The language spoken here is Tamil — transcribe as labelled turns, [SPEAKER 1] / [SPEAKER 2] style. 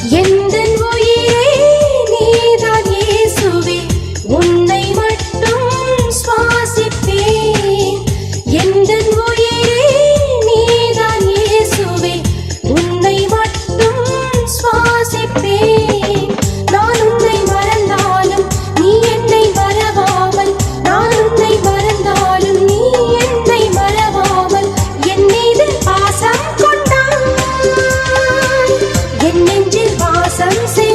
[SPEAKER 1] எந்தன் உயிரே நீதான் இயேசுவே, உன்னை மட்டும் சுவாசிப்பேன். எந்தன் உயிரே நீதான் இயேசுவே, உன்னை மட்டும் சுவாசிப்பேன். நான் உன்னை மறந்தாலும் நீ என்னை மறவாமல், நான் உன்னை மறந்தாலும் நீ என்னை மறவாமல் என் மீது பாசம் கொண்டாய், என் நெஞ்சில் வாசம் செய்